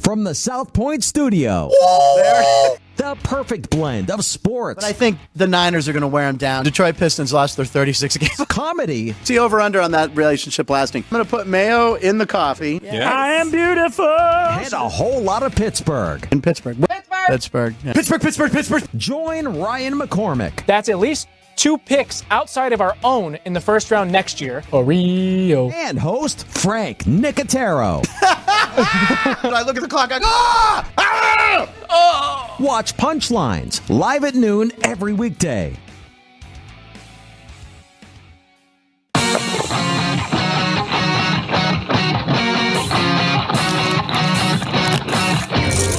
From the South Point studio. The perfect blend of sports. But I think the Niners are going to wear them down. Detroit Pistons lost their 36 games. Comedy. See over-under on that relationship lasting. I'm going to put mayo in the coffee. Yes. I am beautiful. And a whole lot of Pittsburgh. In Pittsburgh. Pittsburgh. Yeah. Pittsburgh. Join Ryan McCormick. That's at least 2 picks outside of our own in the first round next year. Oreo. And host Frank Nicotero. I look at the clock, I go, ah! Ah! Oh! Watch Punchlines live at noon every weekday.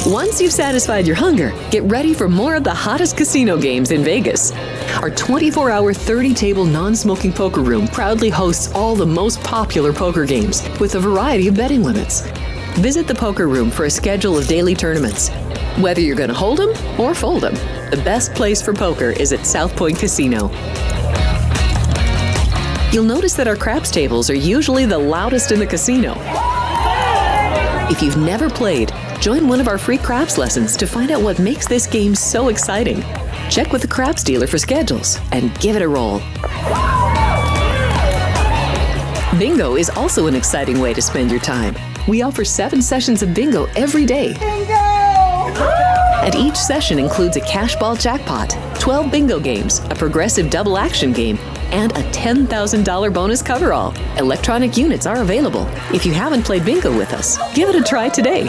Once you've satisfied your hunger, get ready for more of the hottest casino games in Vegas. Our 24-hour, 30-table non-smoking poker room proudly hosts all the most popular poker games with a variety of betting limits. Visit the poker room for a schedule of daily tournaments. Whether you're going to hold 'em or fold 'em, the best place for poker is at South Point Casino. You'll notice that our craps tables are usually the loudest in the casino. If you've never played, join one of our free craps lessons to find out what makes this game so exciting. Check with the craps dealer for schedules and give it a roll. Bingo is also an exciting way to spend your time. We offer 7 sessions of bingo every day. Bingo! And each session includes a cash ball jackpot, 12 bingo games, a progressive double action game, and a $10,000 bonus coverall. Electronic units are available. If you haven't played bingo with us, give it a try today.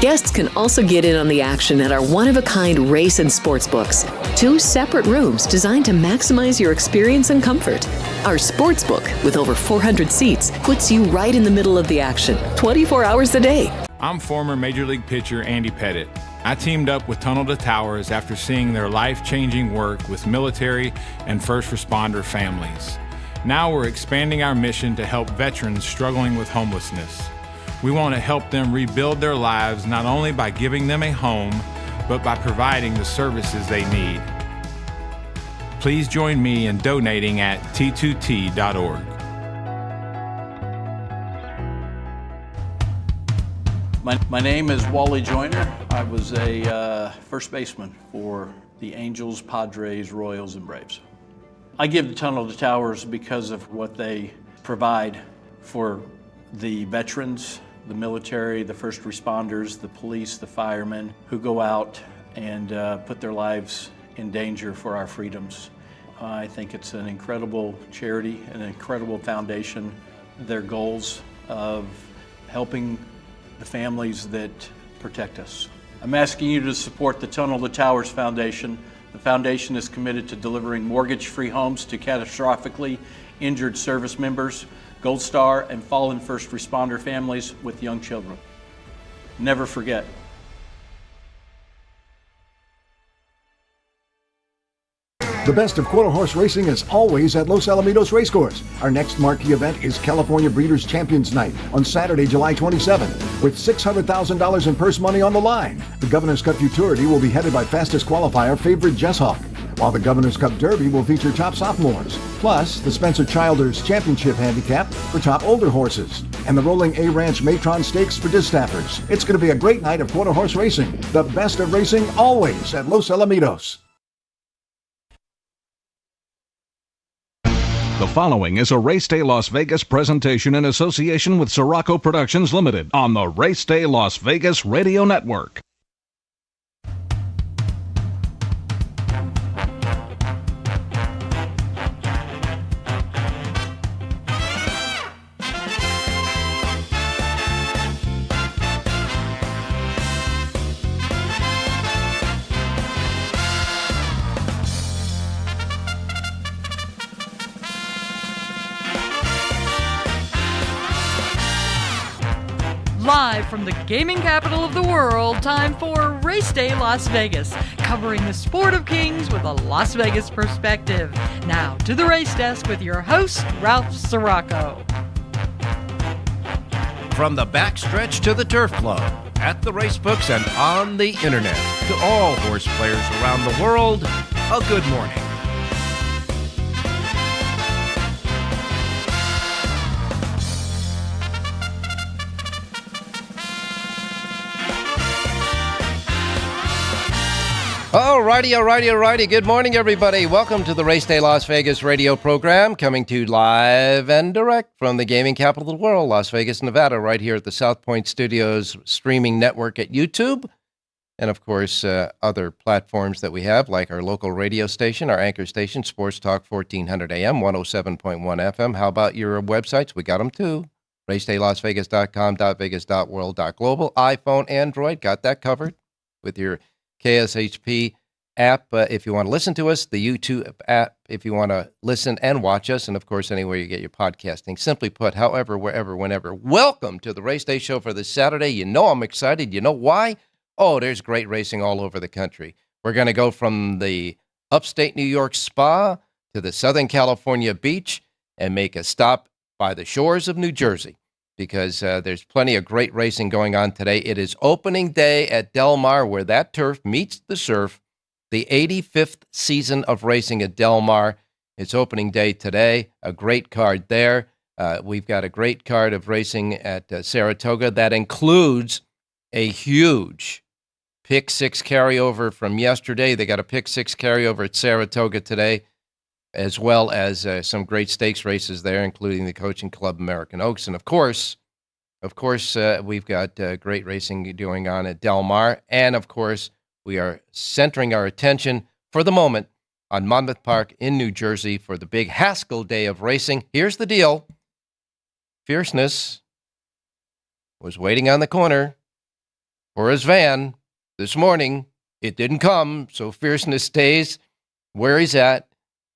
Guests can also get in on the action at our one-of-a-kind race and sports books. 2 separate rooms designed to maximize your experience and comfort. Our sports book, with over 400 seats, puts you right in the middle of the action, 24 hours a day. I'm former Major League pitcher Andy Pettitte. I teamed up with Tunnel to Towers after seeing their life-changing work with military and first responder families. Now we're expanding our mission to help veterans struggling with homelessness. We want to help them rebuild their lives not only by giving them a home, but by providing the services they need. Please join me in donating at t2t.org. My name is Wally Joyner. I was a first baseman for the Angels, Padres, Royals, and Braves. I give the Tunnel to Towers because of what they provide for the veterans, the military, the first responders, the police, the firemen who go out and put their lives in danger for our freedoms. I think it's an incredible charity, an incredible foundation. Their goals of helping the families that protect us. I'm asking you to support the Tunnel to Towers Foundation. The foundation is committed to delivering mortgage-free homes to catastrophically injured service members, Gold Star, and fallen first responder families with young children. Never forget. The best of quarter horse racing is always at Los Alamitos Racecourse. Our next marquee event is California Breeders' Champions Night on Saturday, July 27th, with $600,000 in purse money on the line. The Governor's Cup Futurity will be headed by fastest qualifier favorite Jess Hawk, while the Governor's Cup Derby will feature top sophomores, plus the Spencer Childers Championship Handicap for top older horses, and the Rolling A Ranch Matron Stakes for distaffers. It's going to be a great night of quarter horse racing. The best of racing always at Los Alamitos. The following is a Race Day Las Vegas presentation in association with Siraco Productions Limited on the Race Day Las Vegas Radio Network. Live from the gaming capital of the world, time for Race Day Las Vegas, covering the sport of kings with a Las Vegas perspective. Now to the race desk with your host, Ralph Siraco. From the backstretch to the turf club, at the racebooks and on the internet, to all horse players around the world, a good morning. Alrighty. Good morning, everybody. Welcome to the Race Day Las Vegas radio program, coming to you live and direct from the gaming capital of the world, Las Vegas, Nevada, right here at the South Point Studios streaming network at YouTube. And, of course, other platforms that we have, like our local radio station, our anchor station, Sports Talk 1400 AM, 107.1 FM. How about your websites? We got them, too. RaceDayLasVegas.com, .vegas.world, .global. iPhone, Android, got that covered with your KSHP app if you want to listen to us, the YouTube app if you want to listen and watch us, and, of course, anywhere you get your podcasting. Simply put, however, wherever, whenever. Welcome to the Race Day Show for this Saturday. You know I'm excited. You know why? Oh, there's great racing all over the country. We're going to go from the upstate New York Spa to the Southern California beach and make a stop by the shores of New Jersey, because there's plenty of great racing going on today. It is opening day at Del Mar, where that turf meets the surf, the 85th season of racing at Del Mar. It's opening day today, a great card there. We've got a great card of racing at Saratoga that includes a huge Pick 6 carryover from yesterday. They got a Pick 6 carryover at Saratoga today, as well as some great stakes races there, including the Coaching Club American Oaks. And, of course, we've got great racing going on at Del Mar. And, of course, we are centering our attention for the moment on Monmouth Park in New Jersey for the big Haskell Day of racing. Here's the deal. Fierceness was waiting on the corner for his van this morning. It didn't come, so Fierceness stays where he's at.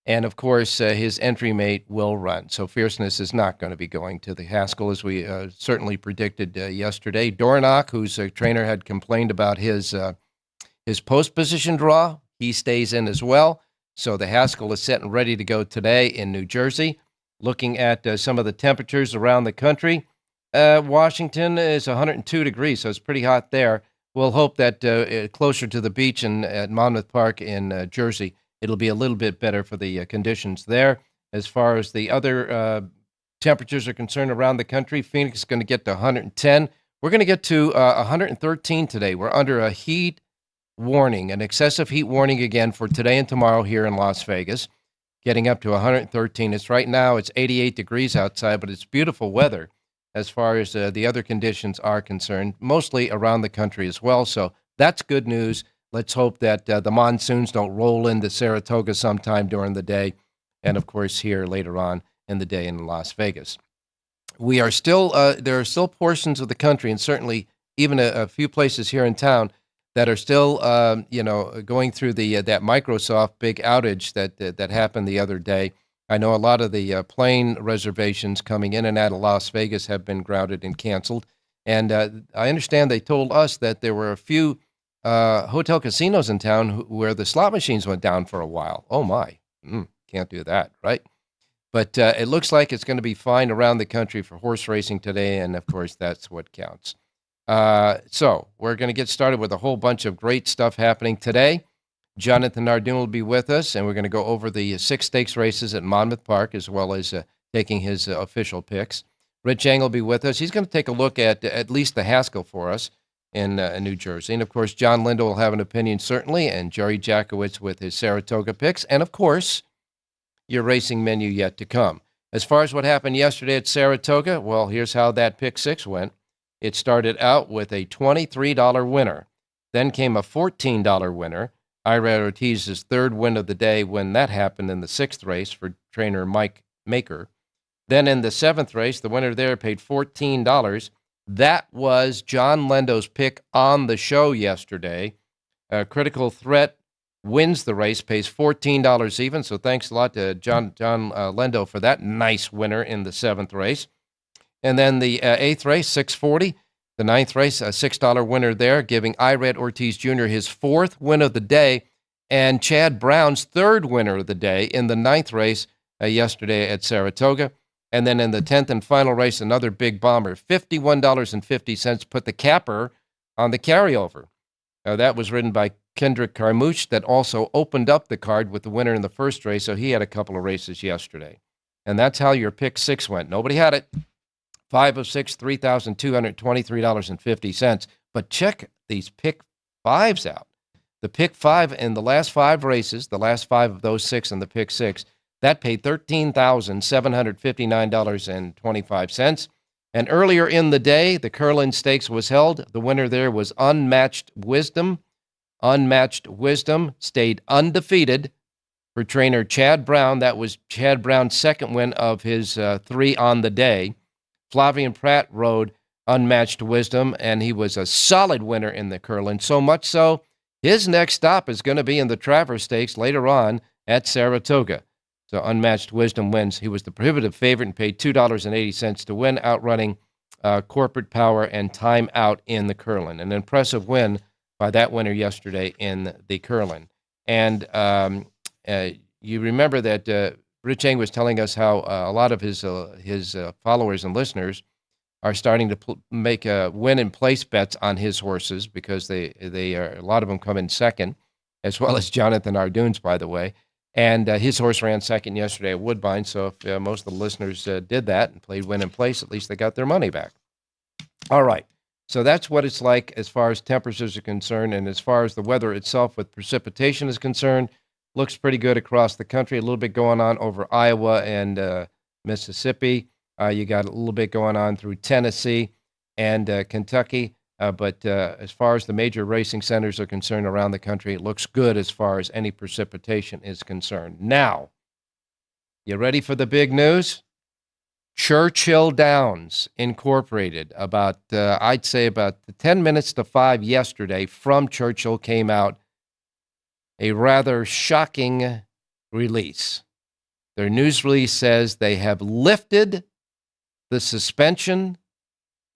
And, of course, his entry mate will run. So Fierceness is not going to be going to the Haskell, as we certainly predicted yesterday. Dornock, whose trainer had complained about his post position draw, he stays in as well. So the Haskell is set and ready to go today in New Jersey. Looking at some of the temperatures around the country, Washington is 102 degrees, so it's pretty hot there. We'll hope that closer to the beach and at Monmouth Park in Jersey, it'll be a little bit better for the conditions there. As far as the other temperatures are concerned around the country, Phoenix is going to get to 110. We're going to get to 113 today. We're under a heat warning, an excessive heat warning again for today and tomorrow here in Las Vegas, getting up to 113. It's right now, it's 88 degrees outside, but it's beautiful weather as far as the other conditions are concerned, mostly around the country as well. So that's good news. Let's hope that the monsoons don't roll into Saratoga sometime during the day, and, of course, here later on in the day in Las Vegas. We are still, there are still portions of the country, and certainly even a few places here in town, that are still, going through that Microsoft big outage that happened the other day. I know a lot of the plane reservations coming in and out of Las Vegas have been grounded and canceled. And I understand they told us that there were a few hotel casinos in town where the slot machines went down for a while. Oh, my. Can't do that, right? But it looks like it's going to be fine around the country for horse racing today, and, of course, that's what counts. So we're going to get started with a whole bunch of great stuff happening today. Jonathan Nardoon will be with us, and we're going to go over the 6 stakes races at Monmouth Park, as well as taking his official picks. Rich Eng will be with us. He's going to take a look at least the Haskell for us in New Jersey. And, of course, John Lindo will have an opinion, certainly, and Jerry Jackowitz with his Saratoga picks. And, of course, your racing menu yet to come. As far as what happened yesterday at Saratoga, well, here's how that pick 6 went. It started out with a $23 winner. Then came a $14 winner. Irad Ortiz's third win of the day when that happened in the 6th race for trainer Mike Maker. Then in the 7th race, the winner there paid $14. That was John Lindo's pick on the show yesterday. Critical Threat wins the race, pays $14 even. So thanks a lot to John Lindo for that nice winner in the 7th race. And then the 8th race, $6.40. The 9th race, a $6 winner there, giving Irad Ortiz Jr. his 4th win of the day, and Chad Brown's 3rd winner of the day in the 9th race yesterday at Saratoga. And then in the 10th and final race, another big bomber, $51.50, put the capper on the carryover. That was ridden by Kendrick Carmouche, that also opened up the card with the winner in the 1st race, so he had a couple of races yesterday. And that's how your pick 6 went. Nobody had it. 5 of 6, $3,223.50. But check these pick 5s out. The pick 5 in the last 5 races, the last 5 of those 6 in the pick 6, that paid $13,759.25. And earlier in the day, the Curlin Stakes was held. The winner there was Unmatched Wisdom. Unmatched Wisdom stayed undefeated for trainer Chad Brown. That was Chad Brown's second win of his 3 on the day. Flavian Pratt rode Unmatched Wisdom, and he was a solid winner in the Curlin. So much so, his next stop is going to be in the Travers Stakes later on at Saratoga. So Unmatched Wisdom wins. He was the prohibitive favorite and paid $2.80 to win, outrunning Corporate Power and Time Out in the Curlin. An impressive win by that winner yesterday in the Curlin. And you remember that Rich Eng was telling us how a lot of his followers and listeners are starting to make win and place bets on his horses because they are, a lot of them come in second, as well as Jonathan Ardunes, by the way. And his horse ran second yesterday at Woodbine, so if most of the listeners did that and played win and place, at least they got their money back. All right, so that's what it's like as far as temperatures are concerned, and as far as the weather itself with precipitation is concerned, looks pretty good across the country. A little bit going on over Iowa and Mississippi. You got a little bit going on through Tennessee and Kentucky. But as far as the major racing centers are concerned around the country, it looks good as far as any precipitation is concerned. Now, you ready for the big news? Churchill Downs Incorporated, I'd say about 10 minutes to 5 yesterday from Churchill came out a rather shocking release. Their news release says they have lifted the suspension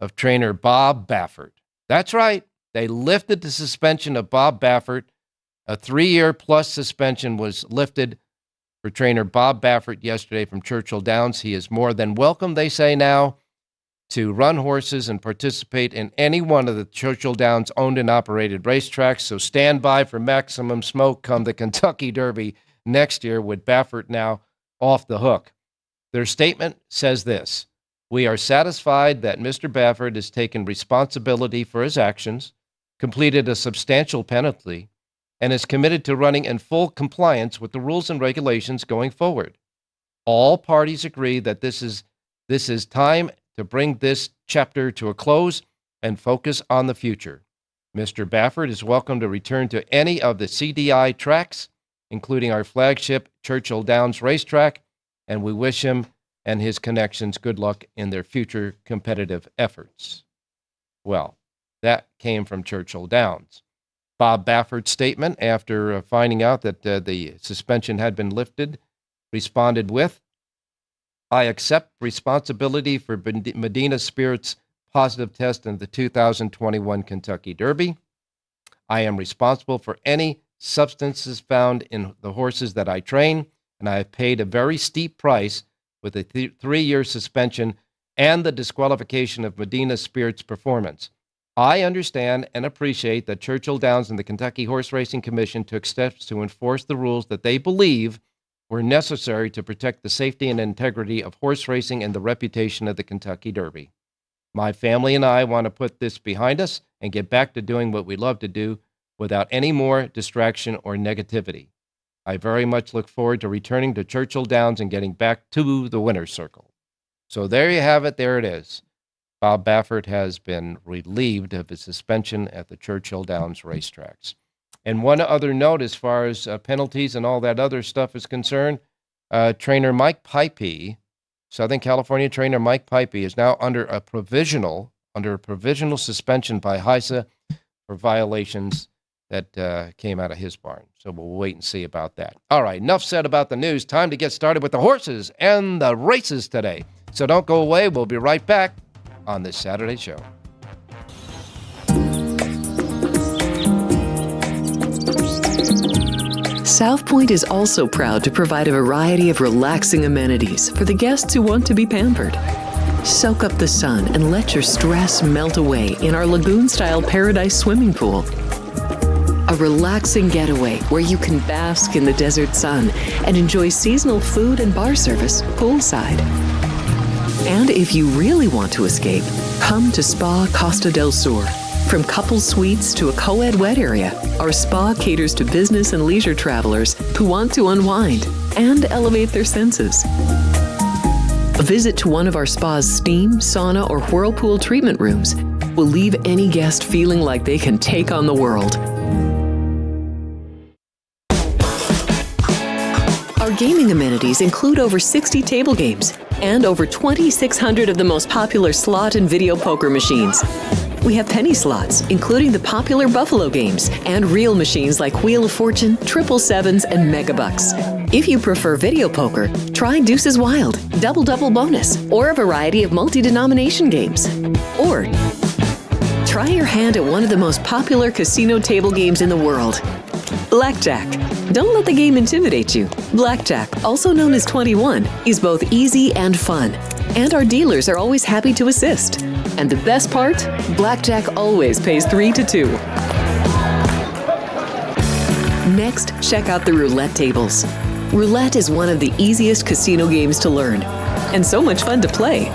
of trainer Bob Baffert. That's right. They lifted the suspension of Bob Baffert. A 3-year plus suspension was lifted for trainer Bob Baffert yesterday from Churchill Downs. He is more than welcome, they say now, to run horses and participate in any one of the Churchill Downs owned and operated racetracks. So stand by for maximum smoke come the Kentucky Derby next year with Baffert now off the hook. Their statement says this: "We are satisfied that Mr. Baffert has taken responsibility for his actions, completed a substantial penalty, and is committed to running in full compliance with the rules and regulations going forward. All parties agree that this is time to bring this chapter to a close and focus on the future. Mr. Baffert is welcome to return to any of the CDI tracks, including our flagship Churchill Downs racetrack, and we wish him and his connections good luck in their future competitive efforts." Well, that came from Churchill Downs. Bob Baffert's statement after finding out that the suspension had been lifted responded with, "I accept responsibility for Medina Spirit's positive test in the 2021 Kentucky Derby. I am responsible for any substances found in the horses that I train, and I have paid a very steep price with a 3-year suspension and the disqualification of Medina Spirit's performance. I understand and appreciate that Churchill Downs and the Kentucky Horse Racing Commission took steps to enforce the rules that they believe were necessary to protect the safety and integrity of horse racing and the reputation of the Kentucky Derby. My family and I want to put this behind us and get back to doing what we love to do without any more distraction or negativity. I very much look forward to returning to Churchill Downs and getting back to the winner's circle." So there you have it. There it is. Bob Baffert has been relieved of his suspension at the Churchill Downs racetracks. And one other note as far as penalties and all that other stuff is concerned, trainer Mike Pipey, Southern California trainer Mike Pipey, is now under a provisional suspension by HISA for violations that came out of his barn. So we'll wait and see about that. All right, enough said about the news. Time to get started with the horses and the races today. So don't go away. We'll be right back on this Saturday show. South Point is also proud to provide a variety of relaxing amenities for the guests who want to be pampered. Soak up the sun and let your stress melt away in our lagoon-style Paradise swimming pool. A relaxing getaway where you can bask in the desert sun and enjoy seasonal food and bar service poolside. And if you really want to escape, come to Spa Costa del Sur. From couple suites to a co-ed wet area, our spa caters to business and leisure travelers who want to unwind and elevate their senses. A visit to one of our spa's steam, sauna, or whirlpool treatment rooms will leave any guest feeling like they can take on the world. Our gaming amenities include over 60 table games and over 2,600 of the most popular slot and video poker machines. We have penny slots, including the popular Buffalo games, and real machines like Wheel of Fortune, Triple Sevens, and Megabucks. If you prefer video poker, try Deuces Wild, Double Double Bonus, or a variety of multi-denomination games. Or try your hand at one of the most popular casino table games in the world, Blackjack. Don't let the game intimidate you. Blackjack, also known as 21, is both easy and fun. And our dealers are always happy to assist. And the best part? Blackjack always pays 3 to 2. Next, check out the roulette tables. Roulette is one of the easiest casino games to learn, and so much fun to play.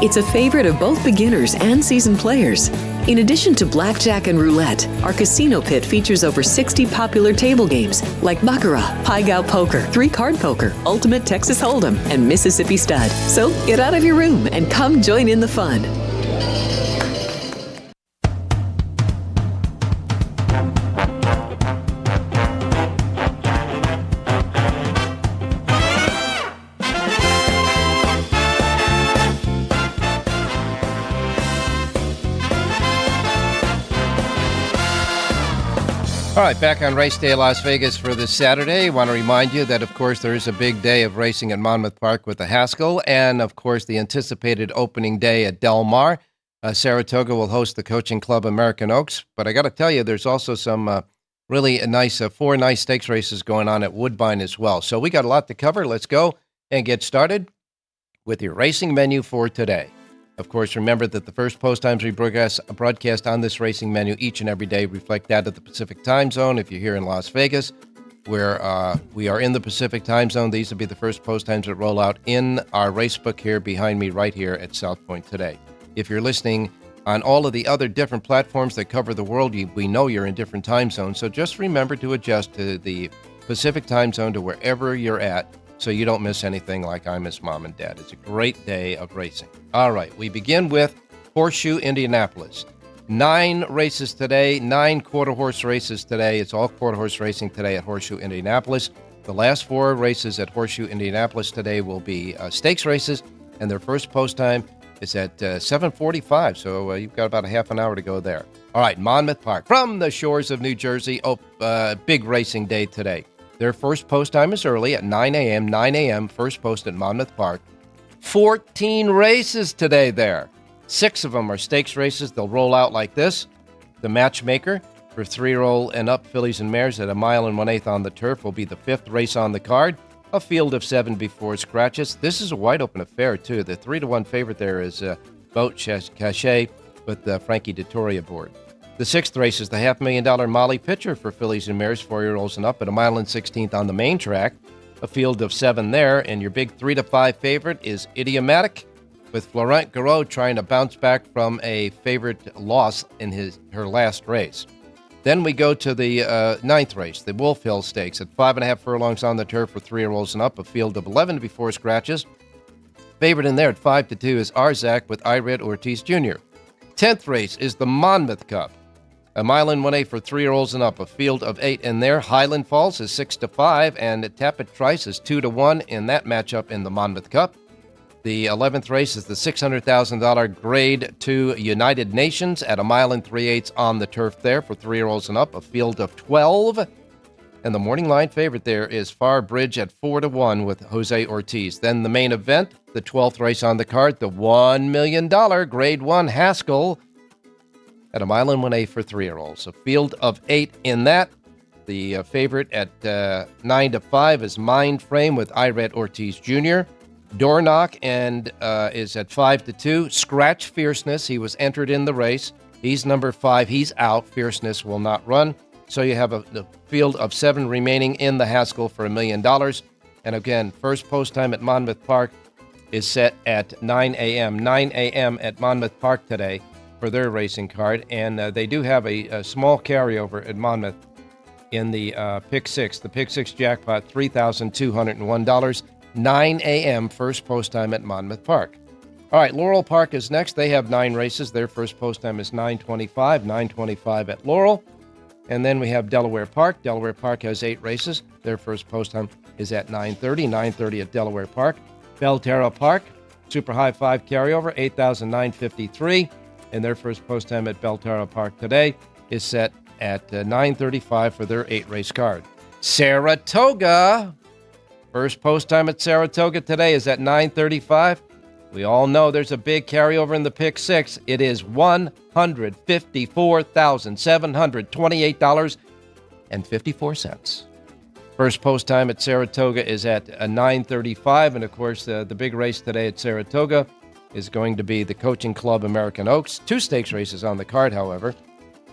It's a favorite of both beginners and seasoned players. In addition to blackjack and roulette, our casino pit features over 60 popular table games like Baccarat, Pai Gow Poker, 3-Card Poker, Ultimate Texas Hold'em, and Mississippi Stud. So get out of your room and come join in the fun. All right, back on Race Day Las Vegas for this Saturday. I want to remind you that, of course, there is a big day of racing at Monmouth Park with the Haskell, and, of course, the anticipated opening day at Del Mar. Saratoga will host the Coaching Club American Oaks, but I got to tell you, there's also some really nice, 4 nice stakes races going on at Woodbine as well. So we got a lot to cover. Let's go and get started with your racing menu for today. Of course, remember that the first post times we broadcast on this racing menu each and every day reflect that of the Pacific time zone. If you're here in Las Vegas, where we are in the Pacific time zone, these will be the first post times that roll out in our race book here behind me right here at South Point today. If you're listening on all of the other different platforms that cover the world, we know you're in different time zones, so just remember to adjust to the Pacific time zone to wherever you're at, so you don't miss anything like I miss Mom and Dad. It's a great day of racing. All right, we begin with Horseshoe Indianapolis. 9 races today, 9 quarter-horse races today. It's all quarter-horse racing today at Horseshoe Indianapolis. The last 4 races at Horseshoe Indianapolis today will be stakes races, and their first post time is at 7:45, so you've got about a half an hour to go there. All right, Monmouth Park, from the shores of New Jersey. Big racing day today. Their first post time is early at 9 a.m. 9 a.m., first post at Monmouth Park. 14 races today there. 6 of them are stakes races. They'll roll out like this. The matchmaker for 3-year-old and up fillies and mares at 1 1/8 on the turf will be the 5th race on the card. A field of 7 before scratches. This is a wide open affair, too. The 3-1 favorite there is Boat Cachet with Frankie Dettori aboard. The 6th race is the $500,000 Molly Pitcher for fillies and mares, 4-year-olds and up at 1 16 on the main track. A field of 7 there, and your big 3 to 5 favorite is Idiomatic, with Florent Garreau trying to bounce back from a favorite loss in her last race. Then we go to the 9th race, the Wolf Hill Stakes, at 5.5 furlongs on the turf for 3-year-olds and up, a field of 11 before scratches. Favorite in there at 5 to 2 is Arzak with Ired Ortiz Jr. 10th race is the Monmouth Cup. 1 1/8 for 3-year-olds and up, a field of 8 in there. Highland Falls is 6 to 5, and Tapit Trice is 2 to 1 in that matchup in the Monmouth Cup. The 11th race is the $600,000 Grade 2 United Nations at 1 3/8 on the turf there for 3-year-olds and up, a field of 12. And the morning line favorite there is Far Bridge at 4 to 1 with Jose Ortiz. Then the main event, the 12th race on the card, the $1 million Grade 1 Haskell at 1 1/8 for 3-year-olds. A field of 8 in that. The favorite at 9 to 5 is Mind Frame with Ired Ortiz Jr. Door Knock and is at 5 to 2. Scratch Fierceness. He was entered in the race. He's number 5. He's out. Fierceness will not run. So you have a field of 7 remaining in the Haskell for $1 million. And again, first post time at Monmouth Park is set at 9 a.m. 9 a.m. at Monmouth Park today. for their racing card, and they do have a small carryover at Monmouth in the Pick 6. The Pick 6 jackpot, $3,201, 9 a.m. first post time at Monmouth Park. All right, Laurel Park is next. They have 9 races. Their first post time is 9:25 at Laurel. And then we have Delaware Park. Delaware Park has 8 races. Their first post time is at 9:30 at Delaware Park. Belterra Park, Super High 5 carryover, $8,953. And their first post time at Belterra Park today is set at 9:35 for their 8-race card. Saratoga, first post time at Saratoga today is at 9:35. We all know there's a big carryover in the Pick 6. It is $154,728.54. First post time at Saratoga is at 9:35. And, of course, the big race today at Saratoga is going to be the Coaching Club American Oaks. 2 stakes races on the card, however.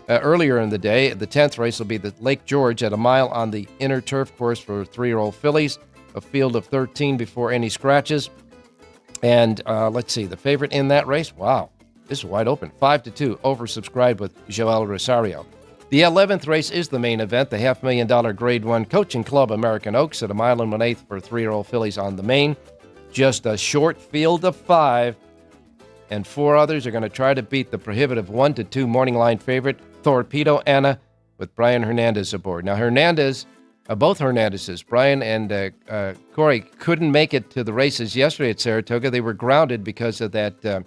Earlier in the day, the 10th race will be the Lake George at a mile on the inner turf course for 3-year-old fillies. A field of 13 before any scratches. And let's see, the favorite in that race, wow, this is wide open, 5-2, oversubscribed with Joel Rosario. The 11th race is the main event, the $500,000 Grade 1 Coaching Club American Oaks at a mile and 1/8 for 3-year-old fillies on the main. Just a short field of 5, and 4 others are going to try to beat the prohibitive 1-2 morning line favorite, Torpedo Anna, with Brian Hernandez aboard. Now, Hernandez, both Hernandezes, Brian and Corey, couldn't make it to the races yesterday at Saratoga. They were grounded because of that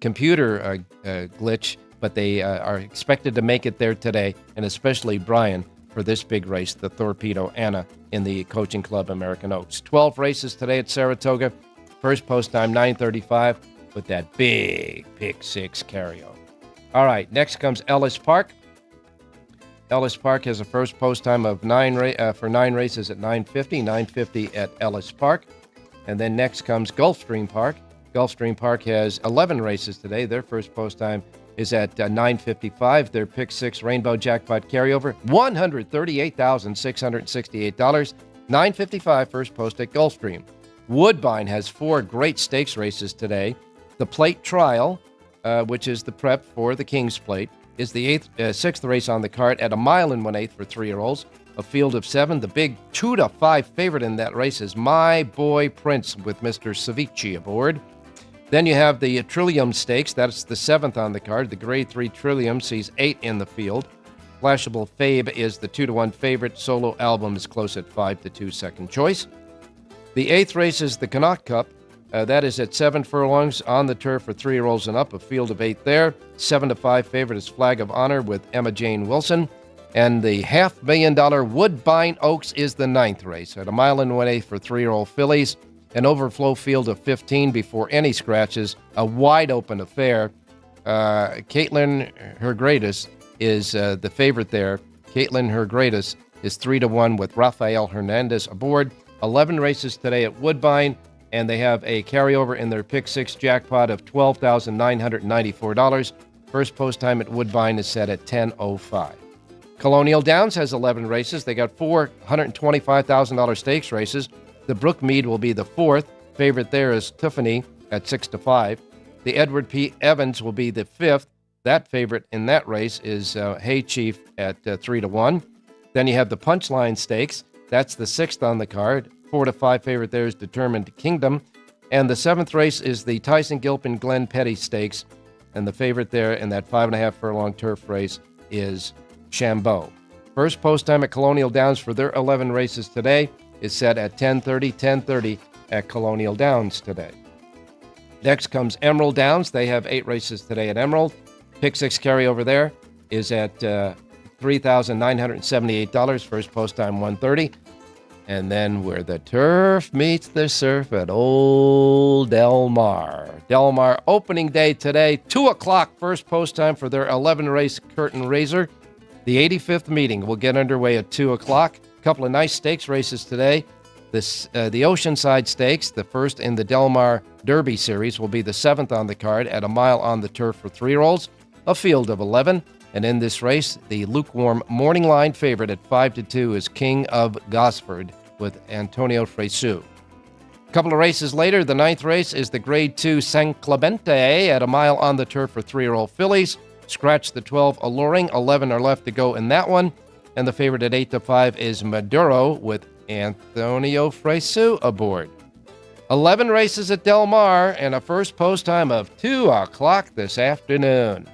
computer glitch, but they are expected to make it there today, and especially Brian for this big race, the Torpedo Anna in the Coaching Club American Oaks. 12 races today at Saratoga. First post time, 9:35, with that big Pick 6 carryover. All right, next comes Ellis Park. Ellis Park has a first post time of 9 races at 9:50 at Ellis Park. And then next comes Gulfstream Park. Gulfstream Park has 11 races today. Their first post time is at 9:55. Their Pick 6 Rainbow Jackpot carryover, $138,668. 9:55 first post at Gulfstream. Woodbine has 4 great stakes races today. The Plate Trial, which is the prep for the King's Plate, is the 6th race on the card at a mile and 1/8 for 3-year-olds. A field of 7. The big 2-5 favorite in that race is My Boy Prince with Mr. Savici aboard. Then you have the Trillium Stakes. That's the 7th on the card. The Grade 3 Trillium sees 8 in the field. Flashable Fabe is the 2-1 favorite. Solo Album is close at 5-2 second choice. The 8th race is the Connaught Cup. That is at 7 furlongs on the turf for 3-year-olds and up, a field of 8 there. 7-5 favorite is Flag of Honor with Emma Jane Wilson. And the $500,000 Woodbine Oaks is the 9th race at a mile and 1/8 for 3-year-old fillies. An overflow field of 15 before any scratches, a wide open affair. Caitlin, her greatest, is the favorite there. Caitlin, her greatest, is 3-1 with Rafael Hernandez aboard. 11 races today at Woodbine. And they have a carryover in their Pick 6 jackpot of $12,994. First post time at Woodbine is set at 10:05. Colonial Downs has 11 races. They got 4 $125,000 stakes races. The Brookmead will be the 4th. Favorite there is Tiffany at 6-5. The Edward P. Evans will be the 5th. That favorite in that race is Hey Chief at 3-1. Then you have the Punchline Stakes. That's the 6th on the card. 4-5 favorite there is Determined Kingdom. And the 7th race is the Tyson Gilpin Glenn Petty Stakes. And the favorite there in that 5.5 furlong turf race is Shambo. First post time at Colonial Downs for their 11 races today is set at 10:30 at Colonial Downs today. Next comes Emerald Downs. They have 8 races today at Emerald. Pick 6 carryover there is at $3,978. First post time 1:30. And then where the turf meets the surf at Old Del Mar. Del Mar opening day today, 2 o'clock first post time for their 11-race curtain raiser. The 85th meeting will get underway at 2 o'clock. A couple of nice stakes races today. The Oceanside Stakes, the first in the Del Mar Derby Series, will be the 7th on the card at a mile on the turf for 3-year-olds. A field of 11. And in this race, the lukewarm morning line favorite at 5-2 is King of Gosford with Antonio Fresu. A couple of races later, the 9th race is the Grade 2 San Clemente at a mile on the turf for 3-year-old fillies. Scratch the 12 Alluring. 11 are left to go in that one. And the favorite at 8-5 is Maduro with Antonio Fresu aboard. 11 races at Del Mar and a first post time of 2 o'clock this afternoon.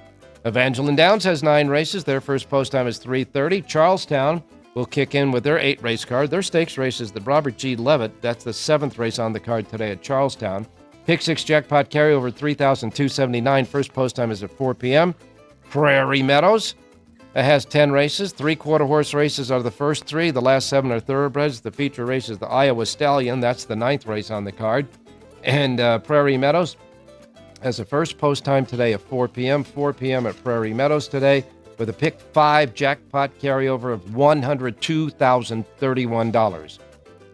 Evangeline Downs has 9 races. Their first post time is 3:30. Charlestown will kick in with their 8 race card. Their stakes race is the Robert G. Levitt. That's the 7th race on the card today at Charlestown. Pick 6 jackpot carryover 3,279. First post time is at 4 p.m. Prairie Meadows has 10 races. 3/4 horse races are the first 3. The last 7 are thoroughbreds. The feature race is the Iowa Stallion. That's the 9th race on the card. And Prairie Meadows has a first post time today at 4 p.m. 4 p.m. at Prairie Meadows today with a pick 5 jackpot carryover of $102,031.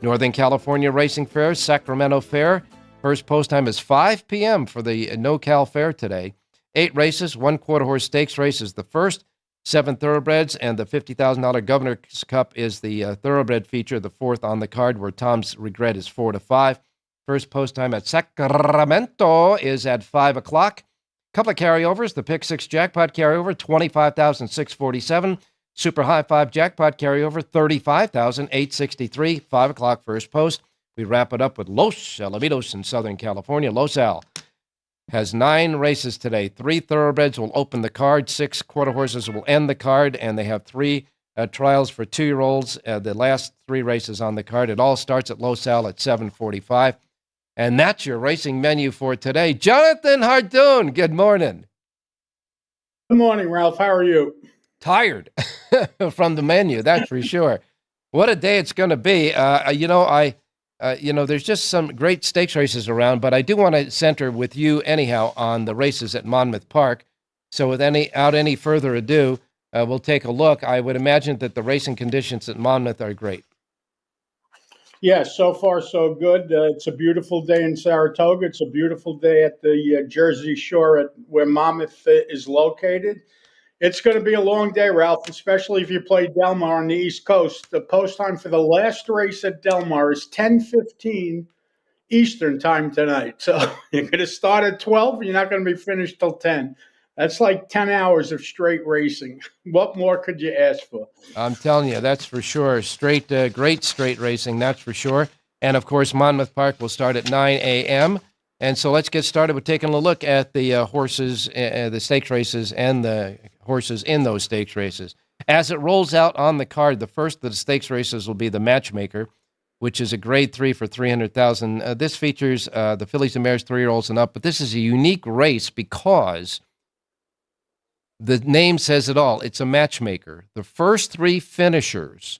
Northern California Racing Fair, Sacramento Fair. First post time is 5 p.m. for the NoCal Fair today. 8 races, 1/4 horse stakes race is the first. 7 thoroughbreds, and the $50,000 Governor's Cup is the thoroughbred feature, the 4th on the card, where Tom's Regret is 4-5. First post time at Sacramento is at 5 o'clock. Couple of carryovers. The pick 6 jackpot carryover, $25,647. Super high 5 jackpot carryover, $35,863. 5 o'clock first post. We wrap it up with Los Alamitos in Southern California. Los Al has 9 races today. 3 thoroughbreds will open the card. 6 quarter horses will end the card, and they have 3 trials for 2-year-olds. The last 3 races on the card. It all starts at Los Al at 7:45. And that's your racing menu for today. Jonathan Hardoon, good morning. Good morning, Ralph. How are you? Tired from the menu, that's for sure. What a day it's going to be. There's just some great stakes races around, but I do want to center with you anyhow on the races at Monmouth Park. So without any further ado, we'll take a look. I would imagine that the racing conditions at Monmouth are great. Yeah, so far so good. It's a beautiful day in Saratoga. It's a beautiful day at the Jersey Shore where Monmouth is located. It's going to be a long day, Ralph, especially if you play Del Mar on the East Coast. The post time for the last race at Del Mar is 10:15 Eastern time tonight. So you're going to start at 12 and you're not going to be finished till 10. That's like 10 hours of straight racing. What more could you ask for? I'm telling you, that's for sure. Great straight racing, that's for sure. And, of course, Monmouth Park will start at 9 a.m. And so let's get started with taking a look at the horses, the stakes races, and the horses in those stakes races. As it rolls out on the card, the first of the stakes races will be the Matchmaker, which is a Grade 3 for $300,000. This features the fillies and mares 3-year-olds and up, but this is a unique race because the name says it all. It's a matchmaker. The first 3 finishers,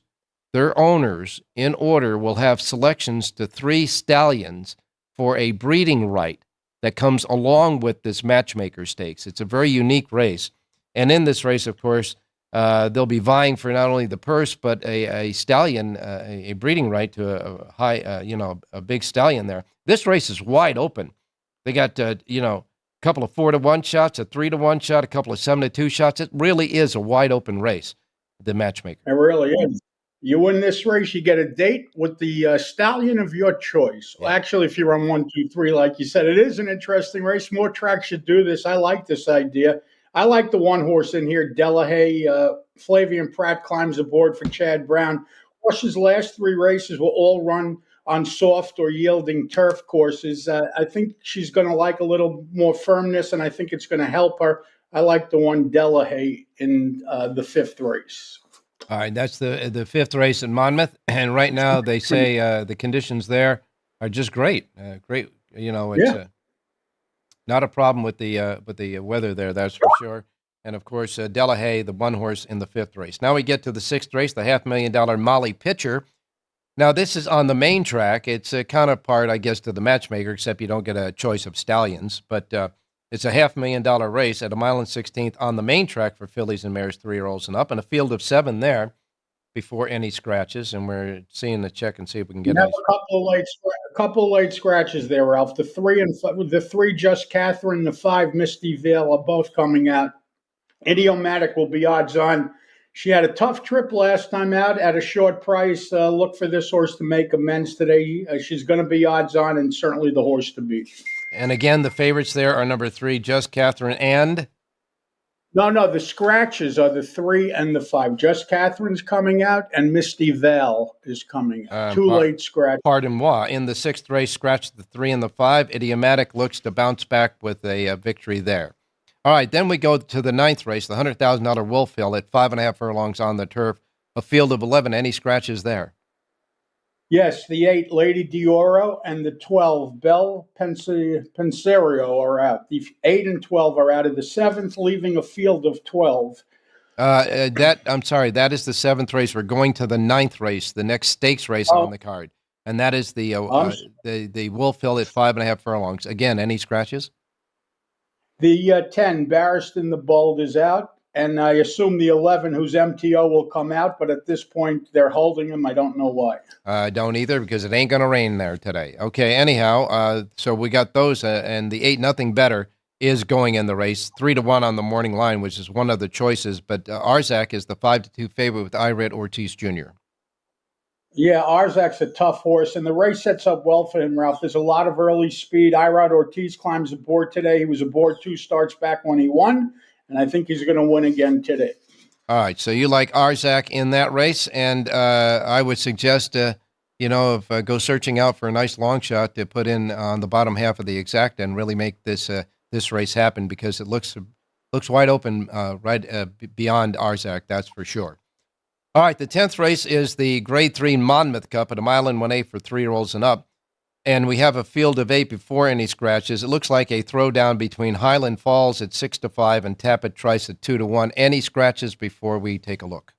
their owners, in order, will have selections to 3 stallions for a breeding right that comes along with this matchmaker stakes. It's a very unique race. And in this race, of course, they'll be vying for not only the purse, but a stallion, a breeding right to a high, a big stallion there. This race is wide open. They got, a couple of 4-1 shots, a 3-1 shot, a couple of 7-2 shots. It really is a wide open race, the matchmaker. It really is. You win this race, you get a date with the stallion of your choice. Yeah. Well, actually, if you run 1, 2, 3, like you said, it is an interesting race. More tracks should do this. I like this idea. I like the one horse in here, Delahaye. Flavian Pratt climbs aboard for Chad Brown. Horse's last 3 races will all run on soft or yielding turf courses. I think she's going to like a little more firmness, and I think it's going to help her. I like the one Delahaye in the 5th race. All right, that's the 5th race in Monmouth, and right now they say the conditions there are just great. Great, it's not a problem with the weather there, that's for sure. And of course, Delahaye, the one horse in the 5th race. Now we get to the 6th race, the $500,000 Molly Pitcher. Now this is on the main track. It's a counterpart, I guess, to the Matchmaker, except you don't get a choice of stallions. But it's a $500,000 race at 1 16th on the main track for fillies and mares 3-year-olds and up, and a field of 7 there before any scratches. And we're seeing the check and see if we can get a couple of late scratches there, Ralph. The 3 Just Catherine, the 5 Misty Vale are both coming out. Idiomatic will be odds on. She had a tough trip last time out at a short price. Look for this horse to make amends today. She's going to be odds on and certainly the horse to beat. And again, the favorites there are number 3, Just Catherine, and... No, the scratches are the 3 and the 5. Just Catherine's coming out, and Misty Vale is coming out. Two late scratches. Pardon moi. In the 6th race, scratch the 3 and the 5. Idiomatic looks to bounce back with a victory there. All right, then we go to the 9th race, the $100,000 Wolfville at 5.5 furlongs on the turf. A field of 11. Any scratches there? Yes, the 8, Lady Dioro, and the 12, Belle Pensario are out. The 8 and 12 are out of the 7th, leaving a field of 12. I'm sorry, that is the 7th race. We're going to the 9th race, the next stakes race on the card. And that is the Wolfville at 5.5 furlongs. Again, any scratches? The 10, Barristan the Bold, is out. And I assume the 11, whose MTO, will come out, but at this point, they're holding him. I don't know why. I don't either, because it ain't going to rain there today. Okay, anyhow, so we got those, and the 8-0 better is going in the race. 3-1 on the morning line, which is one of the choices, but Arzak is the 5-2 favorite with Ired Ortiz Jr. Yeah, Arzak's a tough horse, and the race sets up well for him, Ralph. There's a lot of early speed. Ired Ortiz climbs aboard today. He was aboard 2 starts back when he won. And I think he's going to win again today. All right, so you like Arzak in that race, and I would suggest, go searching out for a nice long shot to put in on the bottom half of the exacta and really make this race happen, because it looks wide open beyond Arzak, that's for sure. All right, the 10th race is the Grade 3 Monmouth Cup at 1.125 for 3-year-olds and up. And we have a field of 8 before any scratches. It looks like a throwdown between Highland Falls at 6-5 and Tapit Trice at 2-1. Any scratches before we take a look?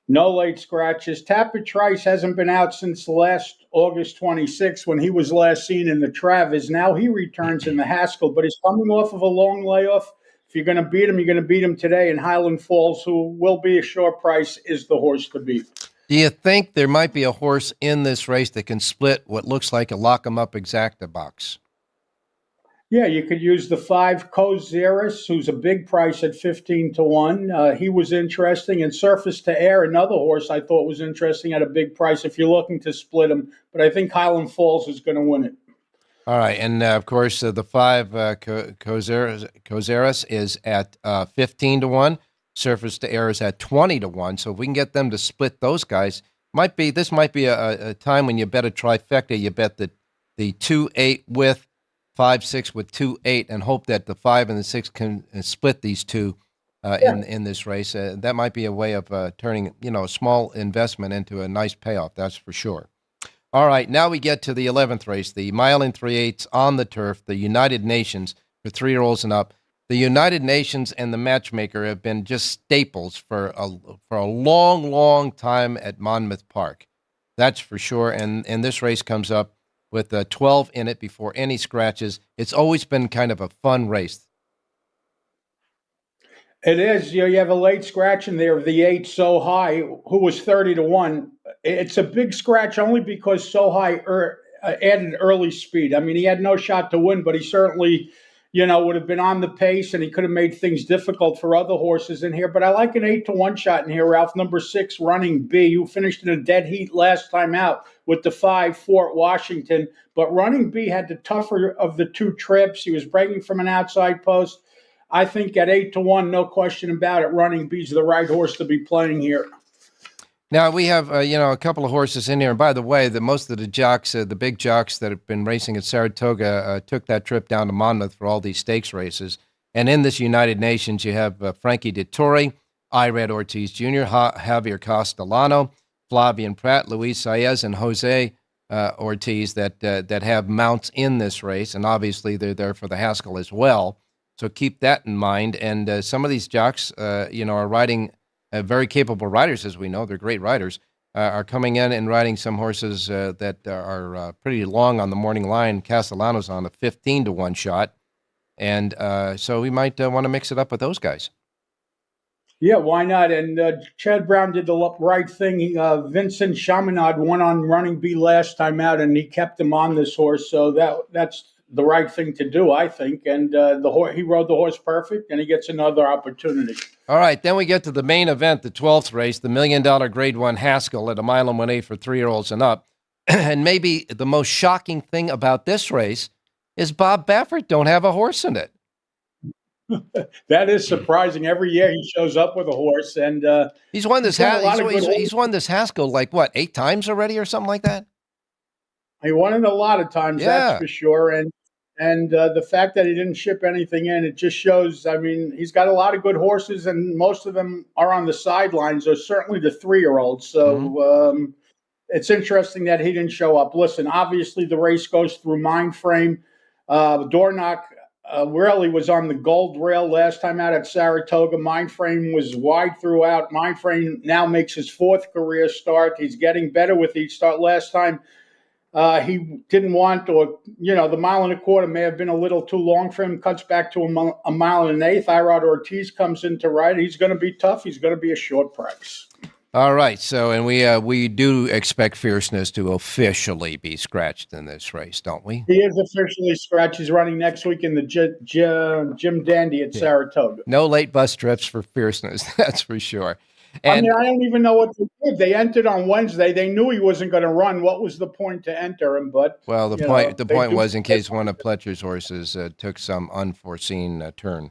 No late scratches. Tapit Trice hasn't been out since last August 26th when he was last seen in the Travis. Now he returns in the Haskell, but he's coming off of a long layoff. If you're going to beat him, you're going to beat him today. And Highland Falls, who will be a short price, is the horse to beat. Do you think there might be a horse in this race that can split what looks like a lock-em-up exacta box? Yeah, you could use the 5, Kozeris, who's a big price at 15-1. He was interesting. And Surface to Air, another horse I thought was interesting at a big price if you're looking to split him. But I think Highland Falls is going to win it. All right, and of course, the 5, Kozeris is at 15-1. Surface to Air is at 20-1. So if we can get them to split those guys, this might be a time when you bet a trifecta. You bet the 2-8 with 5-6 with 2-8, and hope that the 5 and the 6 can split these two in this race. That might be a way of turning a small investment into a nice payoff. That's for sure. All right, now we get to the 11th race, the 1 3/8 on the turf, the United Nations for 3-year-olds and up. The United Nations and the Matchmaker have been just staples for a long, long time at Monmouth Park. That's for sure. And this race comes up with 12 in it before any scratches. It's always been kind of a fun race. It is. You have a late scratch in there of the 8, So High, who was 30-1. It's a big scratch only because So High added early speed. I mean, he had no shot to win, but he certainly would have been on the pace, and he could have made things difficult for other horses in here. But I like an 8-1 shot in here, Ralph. Number 6, Running B, who finished in a dead heat last time out with the 5, Fort Washington. But Running B had the tougher of the 2 trips. He was breaking from an outside post. I think at 8-1, no question about it, Running B's the right horse to be playing here. Now, we have, a couple of horses in here. And by the way, most of the jocks, the big jocks that have been racing at Saratoga took that trip down to Monmouth for all these stakes races. And in this United Nations, you have Frankie Dettori, Ired Ortiz Jr., Javier Castellano, Flavian Pratt, Luis Saez, and Jose Ortiz that have mounts in this race. And obviously, they're there for the Haskell as well. So keep that in mind. And some of these jocks, are riding very capable riders, as we know. They're great riders, are coming in and riding some horses that are pretty long on the morning line. Castellano's on a 15-1 shot. And so we might want to mix it up with those guys. Yeah, why not? And Chad Brown did the right thing. Vincent Chaminade won on Running B last time out, and he kept him on this horse. So that's the right thing to do, I think. And he rode the horse perfect, and he gets another opportunity. All right, then we get to the main event, the 12th race, the $1 million Grade 1 Haskell at 1 mile and 1/8 for 3-year-olds and up. And maybe the most shocking thing about this race is Bob Baffert don't have a horse in it. That is surprising. Every year he shows up with a horse, and he's won this. He's won this Haskell like what, 8 times already, or something like that. He won it a lot of times, that's for sure. And the fact that he didn't ship anything in, it just shows. I mean, he's got a lot of good horses, and most of them are on the sidelines, or certainly the 3-year-olds. So it's interesting that he didn't show up. Listen, obviously the race goes through Mindframe. Doorknock really was on the gold rail last time out at Saratoga. Mindframe was wide throughout. Mindframe now makes his 4th career start. He's getting better with each start. Last time he didn't want, or, the 1.25 miles may have been a little too long for him. Cuts back to 1 mile and 1/8. Irod Ortiz comes in to ride. He's going to be tough. He's going to be a short price. All right, so, and we do expect Fierceness to officially be scratched in this race, don't we? He is officially scratched. He's running next week in the Jim Dandy at Saratoga. No late bus trips for Fierceness, that's for sure. And I don't even know what they did. They entered on Wednesday. They knew he wasn't going to run. What was the point to enter him? But the point was in case one of Pletcher's horses took some unforeseen turn.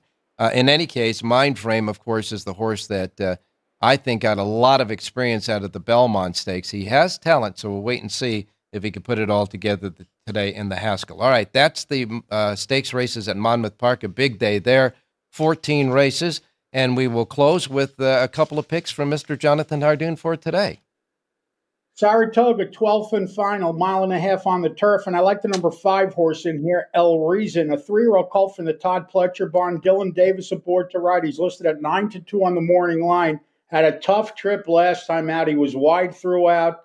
In any case, Mindframe, of course, is the horse that I think got a lot of experience out of the Belmont Stakes. He has talent, so we'll wait and see if he can put it all together today in the Haskell. All right, that's the stakes races at Monmouth Park, a big day there, 14 races, and we will close with a couple of picks from Mr. Jonathan Hardoon for today. Saratoga, 12th and final, 1.5 miles on the turf, and I like the number 5 horse in here, El Reason, a 3-year-old colt from the Todd Pletcher barn. Dylan Davis aboard to ride. He's listed at 9-2 on the morning line. Had a tough trip last time out. He was wide throughout,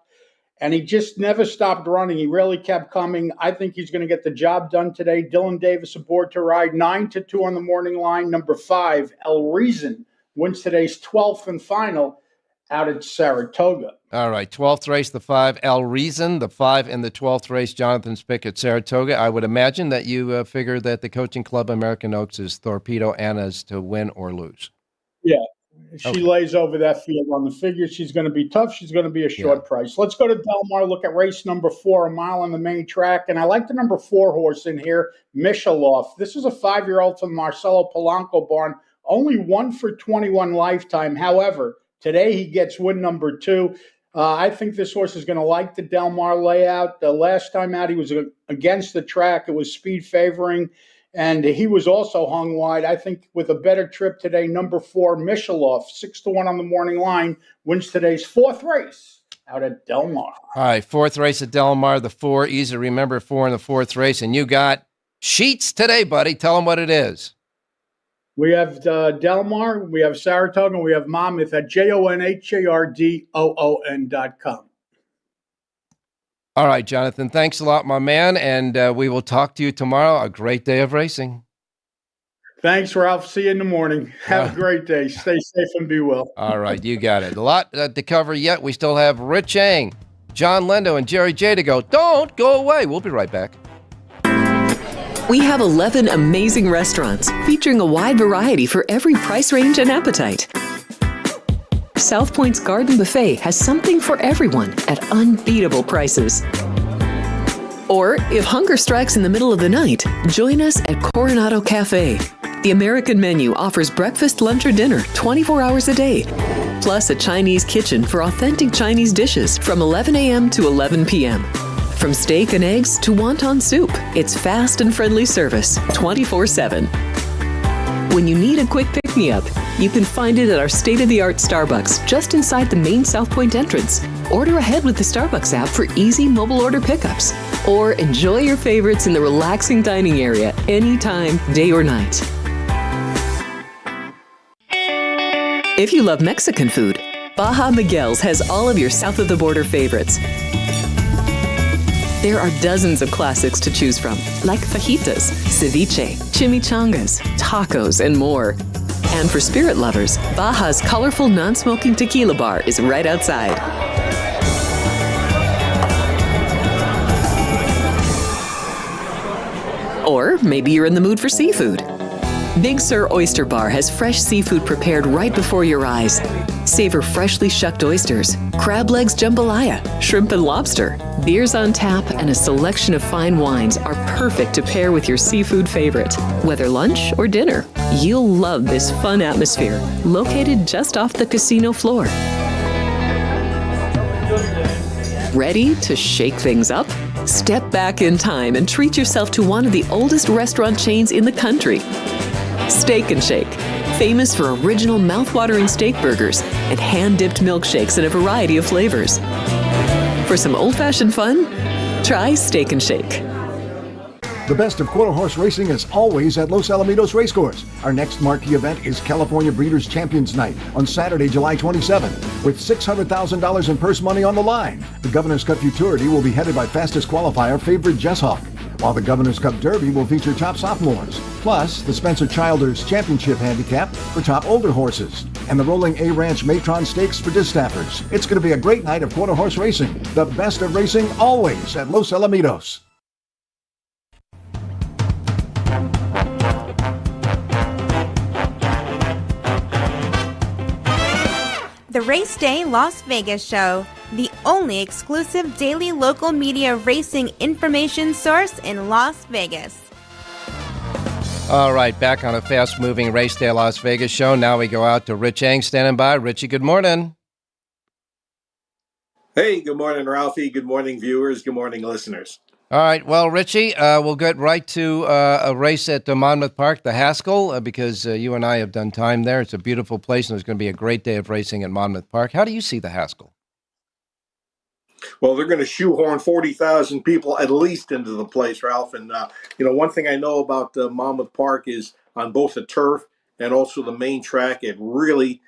and he just never stopped running. He really kept coming. I think he's going to get the job done today. Dylan Davis aboard to ride, 9-2 on the morning line. Number 5, El Reason, wins today's 12th and final out at Saratoga. All right, 12th race, the 5, El Reason, the 5 in the 12th race, Jonathan's pick at Saratoga. I would imagine that you figure that the coaching club, American Oaks, is Torpedo Anna's to win or lose. Yeah. She lays over that field on the figure. She's going to be tough. She's going to be a short price. Let's go to Del Mar, look at race number 4, 1 mile on the main track. And I like the number 4 horse in here, Mishaloff. This is a 5-year-old from Marcelo Polanco barn, only 1 for 21 lifetime. However, today he gets win number 2. I think this horse is going to like the Del Mar layout. The last time out he was against the track. It was speed favoring. And he was also hung wide. I think with a better trip today, number 4, Mishaloff, 6-1 on the morning line, wins today's 4th race out at Del Mar. All right, 4th race at Del Mar, the 4, easy to remember, 4 in the 4th race. And you got Sheets today, buddy. Tell them what it is. We have Del Mar, we have Saratoga, and we have Monmouth at JONHARDOON.com. All right, Jonathan, thanks a lot, my man, and we will talk to you tomorrow. A great day of racing. Thanks, Ralph. See you in the morning. Have a great day. Stay safe and be well. All right, you got it. A lot to cover yet. We still have Rich Eng, John Lindo, and Jerry J to go. Don't go away. We'll be right back. We have 11 amazing restaurants featuring a wide variety for every price range and appetite. South Point's Garden Buffet has something for everyone at unbeatable prices. Or, if hunger strikes in the middle of the night, join us at Coronado Cafe. The American menu offers breakfast, lunch, or dinner 24 hours a day, plus a Chinese kitchen for authentic Chinese dishes from 11 a.m. to 11 p.m. From steak and eggs to wonton soup, it's fast and friendly service 24/7. When you need a quick pick-me-up, you can find it at our state-of-the-art Starbucks just inside the main South Point entrance. Order ahead with the Starbucks app for easy mobile order pickups. Or enjoy your favorites in the relaxing dining area anytime, day or night. If you love Mexican food, Baja Miguel's has all of your south-of-the-border favorites. There are dozens of classics to choose from, like fajitas, ceviche, chimichangas, tacos, and more. And for spirit lovers, Baja's colorful non-smoking tequila bar is right outside. Or maybe you're in the mood for seafood. Big Sur Oyster Bar has fresh seafood prepared right before your eyes. Savor freshly shucked oysters, crab legs jambalaya, shrimp and lobster. Beers on tap and a selection of fine wines are perfect to pair with your seafood favorite. Whether lunch or dinner, you'll love this fun atmosphere, located just off the casino floor. Ready to shake things up? Step back in time and treat yourself to one of the oldest restaurant chains in the country. Steak and Shake, famous for original mouth-watering steak burgers and hand-dipped milkshakes in a variety of flavors. For some old-fashioned fun, try Steak and Shake. The best of quarter horse racing is always at Los Alamitos Racecourse. Our next marquee event is California Breeders' Champions Night on Saturday, July 27th, with $600,000 in purse money on the line. The Governor's Cup Futurity will be headed by fastest qualifier favorite Jess Hawk, while the Governor's Cup Derby will feature top sophomores, plus the Spencer Childers Championship Handicap for top older horses, and the Rolling A Ranch Matron Stakes for distaffers. It's going to be a great night of quarter horse racing. The best of racing always at Los Alamitos. The Race Day Las Vegas Show, the only exclusive daily local media racing information source in Las Vegas. All right, back on a fast-moving Race Day Las Vegas show. Now we go out to Rich Eng standing by. Richie, good morning. Hey, good morning, Ralphie. Good morning, viewers. Good morning, listeners. All right, well, Richie, we'll get right to a race at Monmouth Park, the Haskell, because you and I have done time there. It's a beautiful place, and it's going to be a great day of racing at Monmouth Park. How do you see the Haskell? Well, they're going to shoehorn 40,000 people at least into the place, Ralph. And, one thing I know about Monmouth Park is on both the turf and also the main track, it really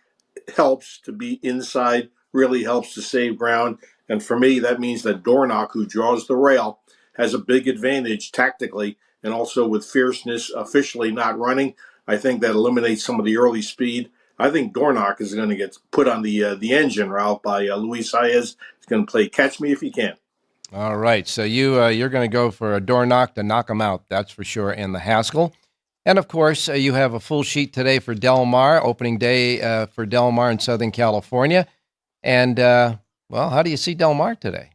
helps to be inside, really helps to save ground. And for me, that means that Dornoch, who draws the rail, has a big advantage tactically and also with fierceness officially not running. I think that eliminates some of the early speed. I think Dornoch is going to get put on the engine, Ralph, by Luis Saez. He's going to play catch me if he can. All right, so you're going to go for a Dornoch to knock him out, that's for sure, in the Haskell. And, of course, you have a full sheet today for Del Mar, opening day for Del Mar in Southern California. And, how do you see Del Mar today?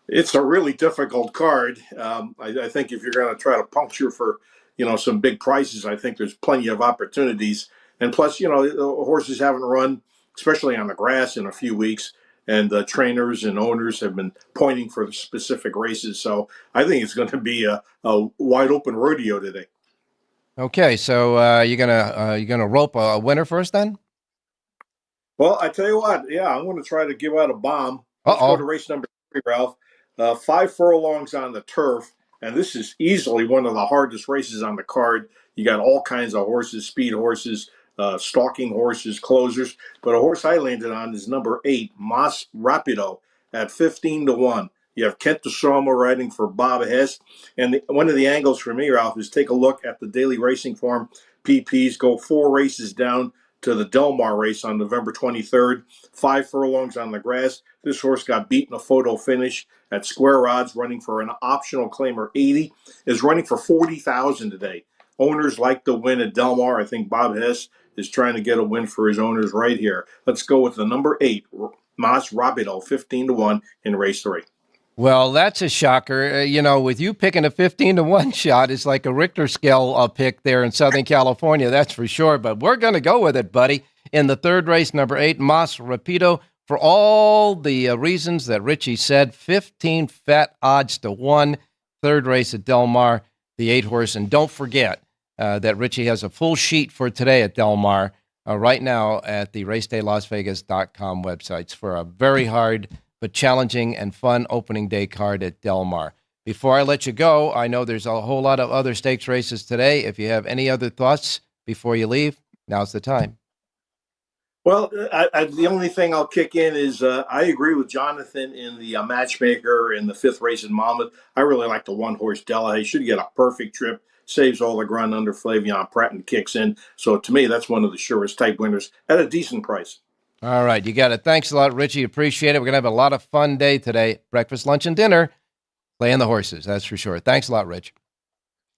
It's a really difficult card. I think if you're going to try to puncture for, some big prices, I think there's plenty of opportunities. And plus, the horses haven't run, especially on the grass, in a few weeks. And trainers and owners have been pointing for specific races. So I think it's going to be a wide open rodeo today. Okay, so you're gonna rope a winner first then? Well, I tell you what, I'm going to try to give out a bomb. Let's go to race number 3, Ralph. 5 furlongs on the turf, and this is easily one of the hardest races on the card. You got all kinds of horses, speed horses, stalking horses, closers. But a horse I landed on is number 8, Mas Rapido, at 15-1. You have Kent DeSormo riding for Bob Hess. And one of the angles for me, Ralph, is take a look at the Daily Racing Form PPs. Go 4 races down to the Del Mar race on November 23rd. 5 furlongs on the grass. This horse got beaten a photo finish at square odds, running for an optional claimer 80. Is running for 40,000 today. Owners like the win at Del Mar. I think Bob Hess is trying to get a win for his owners right here. Let's go with the number 8, Mas Rapido, 15-1 in race 3. Well, that's a shocker. With you picking a 15-1 shot, it's like a Richter scale pick there in Southern California, that's for sure. But we're going to go with it, buddy. In the third race, number 8, Mas Rapido, for all the reasons that Richie said, 15 fat odds to 1. Third race at Del Mar, the 8-horse. And don't forget that Richie has a full sheet for today at Del Mar right now at the racedaylasvegas.com websites for a very hard but challenging and fun opening day card at Del Mar. Before I let you go, I know there's a whole lot of other stakes races today. If you have any other thoughts before you leave, now's the time. Well, the only thing I'll kick in is I agree with Jonathan in the matchmaker in the 5th race in Monmouth. I really like the 1-horse Delahaye. Should get a perfect trip, saves all the ground under Flavion Pratt and kicks in. So to me, that's one of the surest type winners at a decent price. All right, you got it. Thanks a lot, Richie. Appreciate it. We're going to have a lot of fun day today. Breakfast, lunch, and dinner. Playing the horses, that's for sure. Thanks a lot, Rich.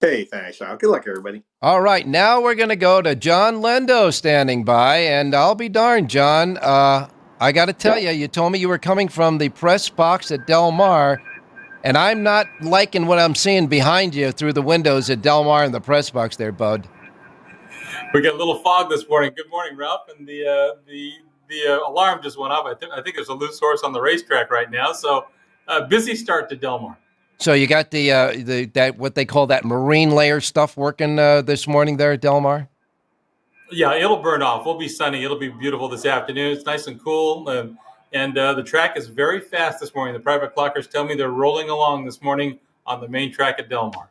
Hey, thanks, Al. Good luck, everybody. All right, now we're going to go to John Lindo standing by, and I'll be darned, John. I got to tell you, you told me you were coming from the press box at Del Mar, and I'm not liking what I'm seeing behind you through the windows at Del Mar and the press box there, bud. We got a little fog this morning. Good morning, Ralph. And the alarm just went off. I think there's a loose horse on the racetrack right now. So busy start to Del Mar. So you got that what they call that marine layer stuff working this morning there at Del Mar? Yeah, it'll burn off. We'll be sunny. It'll be beautiful this afternoon. It's nice and cool. And the track is very fast this morning. The private clockers tell me they're rolling along this morning on the main track at Del Mar.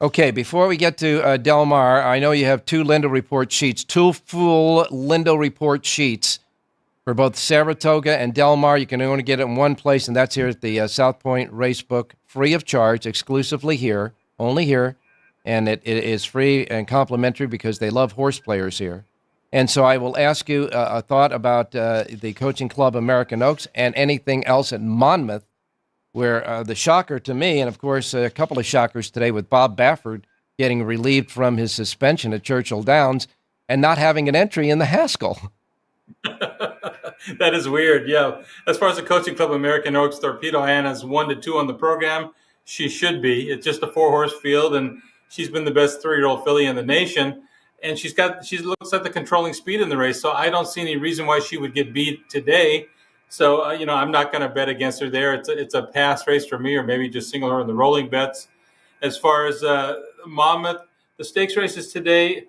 Okay, before we get to Del Mar, I know you have two Lindo report sheets, two full Lindo report sheets for both Saratoga and Del Mar. You can only get it in one place, and that's here at the South Point Racebook, free of charge, exclusively here, only here. And it is free and complimentary because they love horse players here. And so I will ask you a thought about the Coaching Club American Oaks and anything else at Monmouth, where the shocker to me, and of course a couple of shockers today with Bob Baffert getting relieved from his suspension at Churchill Downs and not having an entry in the Haskell. That is weird, yeah. As far as the Coaching Club American Oaks, Torpedo Anna's 1-2 on the program. She should be. It's just a 4-horse field, and she's been the best 3-year-old filly in the nation. And she looks like the controlling speed in the race, so I don't see any reason why she would get beat today. So, I'm not going to bet against her there. It's a pass race for me, or maybe just single her in the rolling bets. As far as Monmouth, the stakes races today,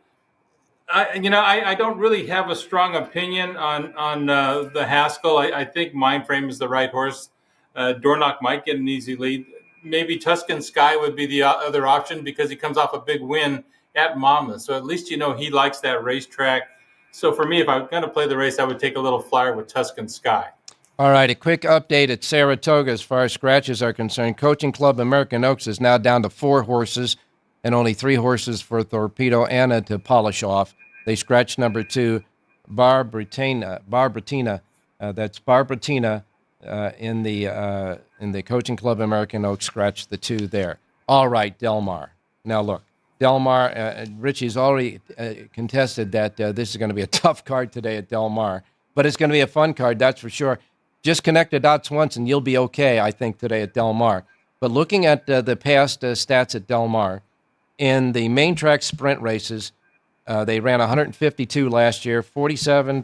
I don't really have a strong opinion on the Haskell. I think Mindframe is the right horse. Dornoch might get an easy lead. Maybe Tuscan Sky would be the other option because he comes off a big win at Monmouth. So at least he likes that racetrack. So for me, if I'm going to play the race, I would take a little flyer with Tuscan Sky. All right, a quick update at Saratoga as far as scratches are concerned. Coaching Club American Oaks is now down to 4 horses and only 3 horses for Torpedo Anna to polish off. They scratched number 2, Barbratina. That's Barbratina in the Coaching Club American Oaks scratched the 2 there. All right, Del Mar. Now look, Del Mar, Richie's already contested that this is going to be a tough card today at Del Mar, but it's going to be a fun card, that's for sure. Just connect the dots once and you'll be okay, I think, today at Del Mar. But looking at the past stats at Del Mar, in the main track sprint races, they ran 152 last year, 47%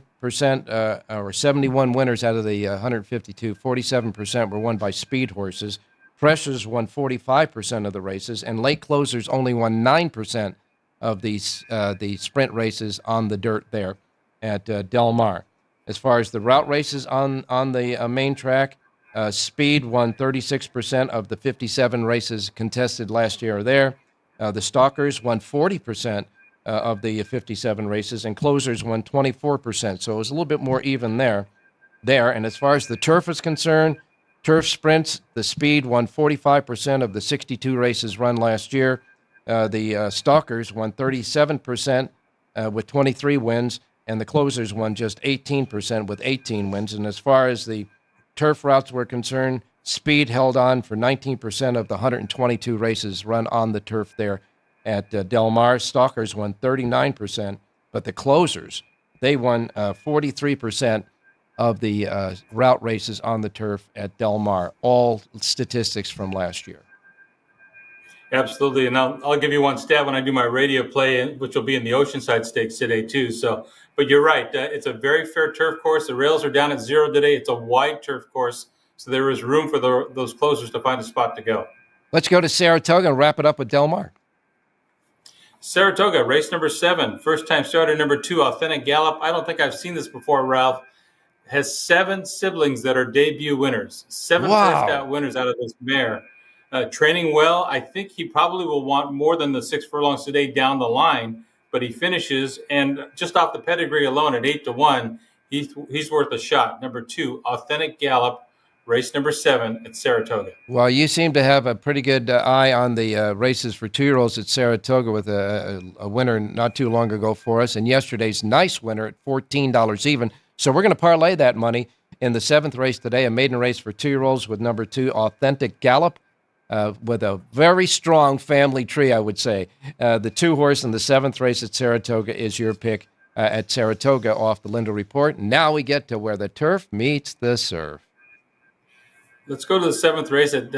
or 71 winners out of the 152. 47% were won by speed horses. Pressures won 45% of the races, and late closers only won 9% of the sprint races on the dirt there at Del Mar. As far as the route races on the main track, speed won 36% of the 57 races contested last year there. The stalkers won 40% of the 57 races, and closers won 24%. So it was a little bit more even there. And as far as the turf is concerned, turf sprints, the speed won 45% of the 62 races run last year. The stalkers won 37% with 23 wins, and the closers won just 18% with 18 wins. And as far as the turf routes were concerned, speed held on for 19% of the 122 races run on the turf there at Del Mar. Stalkers won 39%, but the closers, they won 43% of the route races on the turf at Del Mar. All statistics from last year. Absolutely, and I'll give you one stat when I do my radio play, which will be in the Oceanside Stakes today too. So, but you're right, it's a very fair turf course. The rails are down at 0 today. It's a wide turf course, so there is room for those closers to find a spot to go. Let's go to Saratoga and wrap it up with Del Mar. Saratoga, race number 7, first-time starter number 2, Authentic Gallop. I don't think I've seen this before, Ralph. Has 7 siblings that are debut winners. 7 first-out winners out of this mare. Training well. I think he probably will want more than the 6 furlongs today down the line, but he finishes, and just off the pedigree alone at 8-1, he's worth a shot. Number 2, Authentic Gallop, race number 7 at Saratoga. Well, you seem to have a pretty good eye on the races for 2-year-olds at Saratoga with a winner not too long ago for us, and yesterday's nice winner at $14 even. So we're going to parlay that money in the 7th race today, a maiden race for 2-year-olds with number 2, Authentic Gallop. with a very strong family tree, I would say. The 2-horse in the 7th race at Saratoga is your pick at Saratoga off the Lindo Report. Now we get to where the turf meets the surf. Let's go to the 7th race at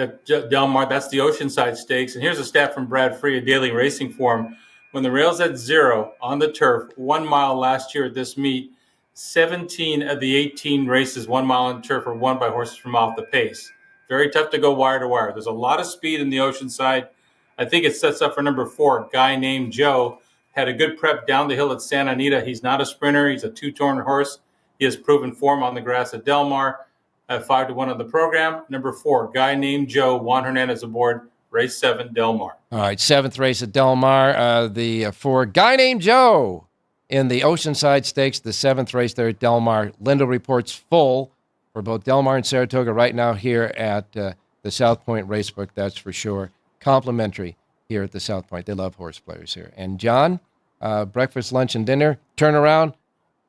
Del Mar. That's the Oceanside Stakes. And here's a stat from Brad Free, a daily racing form. When the rail's at 0 on the turf, 1 mile last year at this meet, 17 of the 18 races 1 mile on turf are won by horses from off the pace. Very tough to go wire to wire. There's a lot of speed in the Oceanside. I think it sets up for number 4, Guy Named Joe. Had a good prep down the hill at Santa Anita. He's not a sprinter. He's a 2-torn horse. He has proven form on the grass at Del Mar. 5-1 on the program. Number 4, Guy Named Joe. Juan Hernandez aboard. Race 7, Del Mar. All right, 7th race at Del Mar. The 4, Guy Named Joe in the Oceanside Stakes. The 7th race there at Del Mar. Lindo Report's full for both Del Mar and Saratoga right now here at the South Point Racebook. That's for sure. Complimentary here at the South Point. They love horse players here. And John, breakfast, lunch, and dinner. Turn around,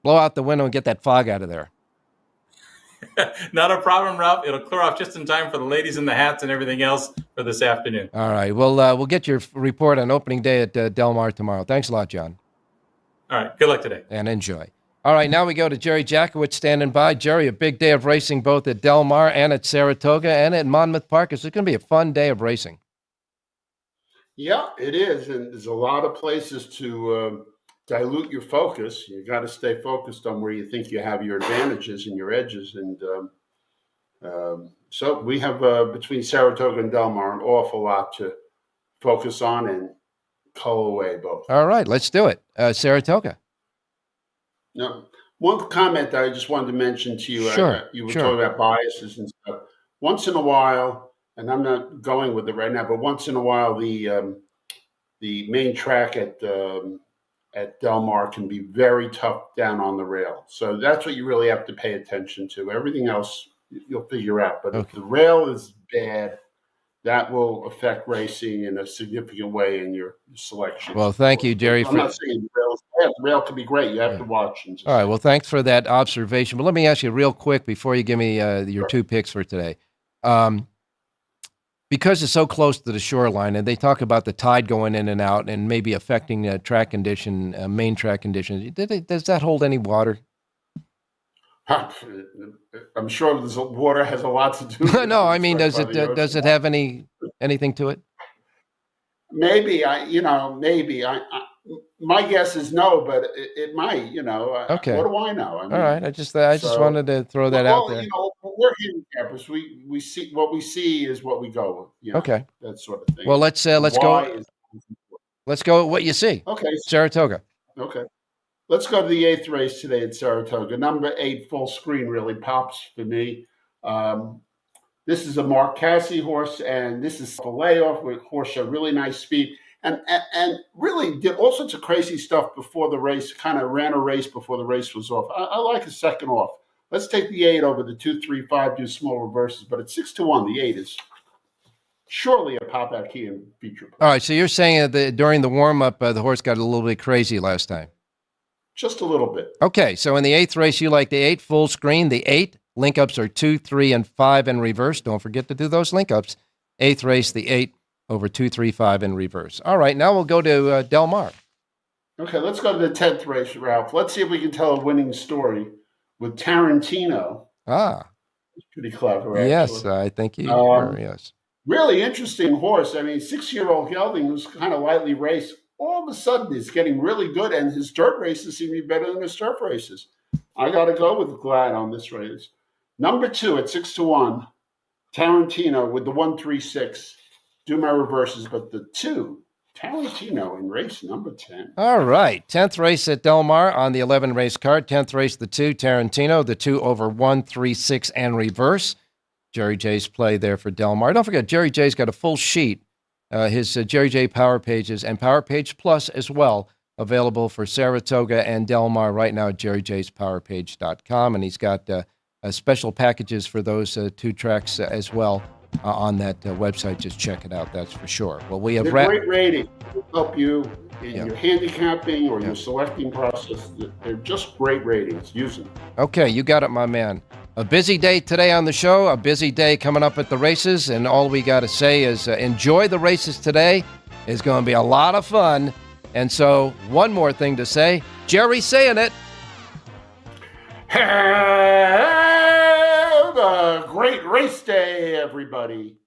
blow out the window, and get that fog out of there. Not a problem, Ralph. It'll clear off just in time for the ladies in the hats and everything else for this afternoon. All right. Well, we'll get your report on opening day at Del Mar tomorrow. Thanks a lot, John. All right. Good luck today. And enjoy. All right. Now we go to Jerry Jackowitz standing by. Jerry, a big day of racing both at Del Mar and at Saratoga and at Monmouth Park. It's going to be a fun day of racing. Yeah, it is. And there's a lot of places to dilute your focus. You got to stay focused on where you think you have your advantages and your edges. And so we have between Saratoga and Del Mar an awful lot to focus on and cull away both. All right, let's do it. Saratoga. Now, one comment that I just wanted to mention to you. Sure, you were talking about biases and stuff. Once in a while, and I'm not going with it right now, but once in a while, the main track at Del Mar can be very tough down on the rail. So that's what you really have to pay attention to. Everything else you'll figure out. But if the rail is bad, that will affect racing in a significant way in your selection. Well, thank you, Jerry. I'm not saying the rail is bad. The rail can be great. You have to watch. And all right. Well, thanks for that observation. But let me ask you real quick before you give me your 2 picks for today. Because it's so close to the shoreline, and they talk about the tide going in and out and maybe affecting track condition, main track conditions, does that hold any water? I'm sure water has a lot to do with it. No, I mean, does it have anything to it? Maybe, my guess is no, but it might, Okay. What do I know? I mean, all right. I just wanted to throw that out there. We're handicappers. We see what we see is what we go with. Okay. That sort of thing. Well, let's go. Let's go with what you see. Okay. Saratoga. Okay. Let's go to the 8th race today at Saratoga. Number 8, Full Screen, really pops for me. This is a Mark Cassidy horse, and this is a layoff with horse show really nice speed. And really did all sorts of crazy stuff before the race, kind of ran a race before the race was off. I like a second off. Let's take the 8 over the 2, 3, 5, do small reverses. But at 6-1, the 8 is surely a pop-out key and feature play. All right, so you're saying that during the warm-up, the horse got a little bit crazy last time. Just a little bit. Okay, so in the 8th race, you like the 8 Full Screen. The 8 link-ups are 2, 3, and 5 in reverse. Don't forget to do those link-ups. 8th race, the 8 over 2, 3, 5 in reverse. All right, now we'll go to Del Mar. Okay, let's go to the 10th race, Ralph. Let's see if we can tell a winning story with Tarantino. It's pretty clever, actually. Yes, I think you are, yes. Really interesting horse. I mean, 6-year-old gelding who's kind of lightly raced. All of a sudden, he's getting really good, and his dirt races seem to be better than his turf races. I got to go with Glad on this race. Number 2 at 6-1, Tarantino with the 1-3-6. Do my reverses, but the 2, Tarantino in race number 10. All right. 10th race at Del Mar on the 11 race card. 10th race, the 2, Tarantino. The 2 over 1, 3, 6, and reverse. Jerry J's play there for Del Mar. Don't forget, Jerry J's got a full sheet. His Jerry J Power Pages and Power Page Plus as well, available for Saratoga and Del Mar right now at jerryjspowerpage.com. And he's got special packages for those 2 tracks as well on that website. Just check it out. That's for sure. Well, we have They're great ratings. They'll help you in your handicapping or your selecting process. They're just great ratings. Use them. Okay, you got it, my man. A busy day today on the show, a busy day coming up at the races, and all we got to say is enjoy the races today. It's going to be a lot of fun. And so, one more thing to say. Jerry's saying it. Have a great race day, everybody.